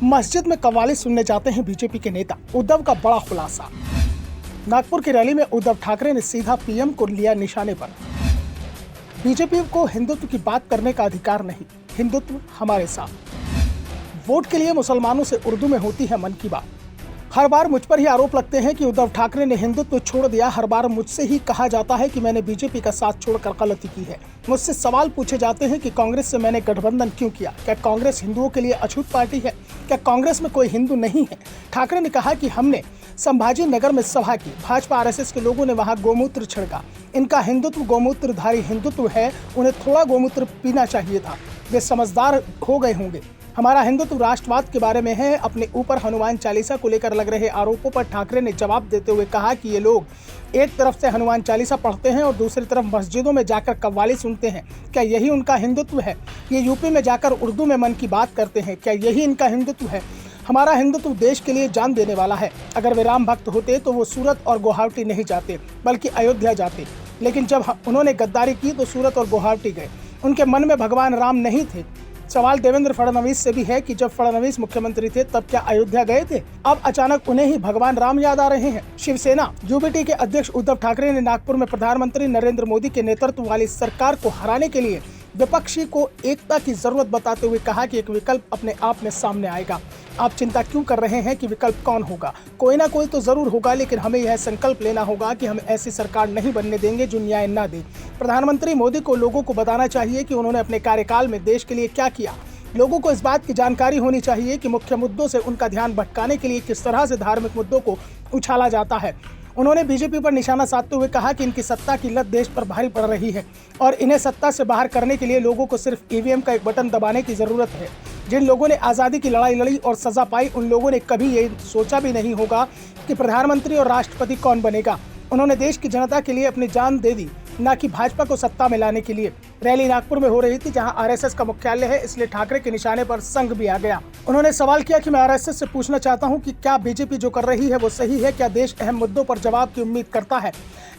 मस्जिद में कव्वाली सुनने जाते हैं बीजेपी के नेता, उद्धव का बड़ा खुलासा। नागपुर की रैली में उद्धव ठाकरे ने सीधा पीएम को लिया निशाने पर। बीजेपी को हिंदुत्व की बात करने का अधिकार नहीं, हिंदुत्व हमारे साथ। वोट के लिए मुसलमानों से उर्दू में होती है मन की बात। हर बार मुझ पर ही आरोप लगते हैं कि उद्धव ठाकरे ने हिंदुत्व छोड़ दिया। हर बार मुझसे ही कहा जाता है कि मैंने बीजेपी का साथ छोड़कर गलती की है। मुझसे सवाल पूछे जाते हैं कि कांग्रेस से मैंने गठबंधन क्यों किया। क्या कांग्रेस हिंदुओं के लिए अछूत पार्टी है? क्या कांग्रेस में कोई हिंदू नहीं है? ठाकरे ने कहा कि हमने संभाजी नगर में सभा की, भाजपा आरएसएस के लोगों ने वहां गोमूत्र छिड़का। इनका हिंदुत्व गोमूत्रधारी हिंदुत्व है, उन्हें थोड़ा गोमूत्र पीना चाहिए था। वे समझदार हो गए होंगे। हमारा हिंदुत्व राष्ट्रवाद के बारे में है। अपने ऊपर हनुमान चालीसा को लेकर लग रहे आरोपों पर ठाकरे ने जवाब देते हुए कहा कि ये लोग एक तरफ से हनुमान चालीसा पढ़ते हैं और दूसरी तरफ मस्जिदों में जाकर कव्वाली सुनते हैं। क्या यही उनका हिंदुत्व है? ये यूपी में जाकर उर्दू में मन की बात करते हैं। क्या यही इनका हिंदुत्व है? हमारा हिंदुत्व देश के लिए जान देने वाला है। अगर वे राम भक्त होते तो वो सूरत और गुवाहाटी नहीं जाते बल्कि अयोध्या जाते। लेकिन जब उन्होंने गद्दारी की तो सूरत और गुवाहाटी गए। उनके मन में भगवान राम नहीं थे। सवाल देवेंद्र फडणवीस से भी है कि जब फडणवीस मुख्यमंत्री थे तब क्या अयोध्या गए थे? अब अचानक उन्हें ही भगवान राम याद आ रहे हैं। शिवसेना यूबीटी के अध्यक्ष उद्धव ठाकरे ने नागपुर में प्रधानमंत्री नरेंद्र मोदी के नेतृत्व वाली सरकार को हराने के लिए विपक्षी को एकता की जरूरत बताते हुए कहा कि एक विकल्प अपने आप में सामने आएगा। आप चिंता क्यों कर रहे हैं कि विकल्प कौन होगा? कोई ना कोई तो जरूर होगा, लेकिन हमें यह संकल्प लेना होगा कि हम ऐसी सरकार नहीं बनने देंगे जो न्याय न दे। प्रधानमंत्री मोदी को लोगों को बताना चाहिए कि उन्होंने अपने कार्यकाल में देश के लिए क्या किया। लोगों को इस बात की जानकारी होनी चाहिए कि मुख्य मुद्दों से उनका ध्यान भटकाने के लिए किस तरह से धार्मिक मुद्दों को उछाला जाता है। उन्होंने बीजेपी पर निशाना साधते हुए कहा कि इनकी सत्ता की लत देश पर भारी पड़ रही है और इन्हें सत्ता से बाहर करने के लिए लोगों को सिर्फ ईवीएम का एक बटन दबाने की जरूरत है। जिन लोगों ने आज़ादी की लड़ाई लड़ी और सजा पाई, उन लोगों ने कभी ये सोचा भी नहीं होगा कि प्रधानमंत्री और राष्ट्रपति कौन बनेगा। उन्होंने देश की जनता के लिए अपनी जान दे दी, न कि भाजपा को सत्ता में लाने के लिए। रैली नागपुर में हो रही थी, जहां आरएसएस का मुख्यालय है, इसलिए ठाकरे के निशाने पर संघ भी आ गया। उन्होंने सवाल किया कि मैं आरएसएस से पूछना चाहता हूं कि क्या बीजेपी जो कर रही है वो सही है? क्या देश अहम मुद्दों पर जवाब की उम्मीद करता है?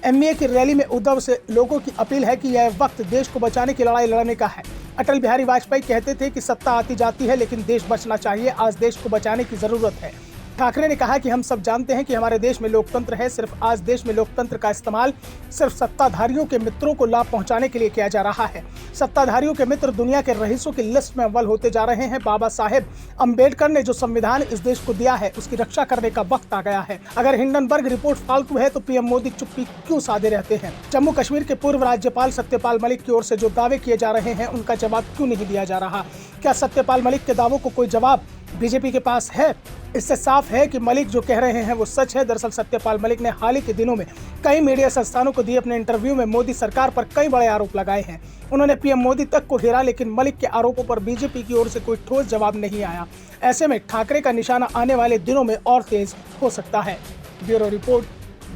एमवीए की रैली में उद्धव से लोगों की अपील है कि यह वक्त देश को बचाने की लड़ाई लड़ने का है। अटल बिहारी वाजपेयी कहते थे कि सत्ता आती जाती है, लेकिन देश बचना चाहिए। आज देश को बचाने की जरूरत है। ठाकरे ने कहा कि हम सब जानते हैं कि हमारे देश में लोकतंत्र है। सिर्फ आज देश में लोकतंत्र का इस्तेमाल सिर्फ सत्ताधारियों के मित्रों को लाभ पहुंचाने के लिए किया जा रहा है। सत्ताधारियों के मित्र दुनिया के रईसों की लिस्ट में अव्वल होते जा रहे हैं। बाबा साहेब अंबेडकर ने जो संविधान इस देश को दिया है, उसकी रक्षा करने का वक्त आ गया है। अगर हिंडनबर्ग रिपोर्ट फालतू है तो पीएम मोदी चुप्पी क्यों साधे रहते हैं? जम्मू कश्मीर के पूर्व राज्यपाल सत्यपाल मलिक की ओर से जो दावे किए जा रहे हैं, उनका जवाब क्यों नहीं दिया जा रहा? क्या सत्यपाल मलिक के दावों को कोई जवाब बीजेपी के पास है? इससे साफ है कि मलिक जो कह रहे हैं वो सच है। दरअसल सत्यपाल मलिक ने हाल ही के दिनों में कई मीडिया संस्थानों को दिए अपने इंटरव्यू में मोदी सरकार पर कई बड़े आरोप लगाए हैं। उन्होंने पीएम मोदी तक को घेरा, लेकिन मलिक के आरोपों पर बीजेपी की ओर से कोई ठोस जवाब नहीं आया। ऐसे में ठाकरे का निशाना आने वाले दिनों में और तेज हो सकता है। Bureau report,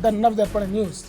the Navdarpan news.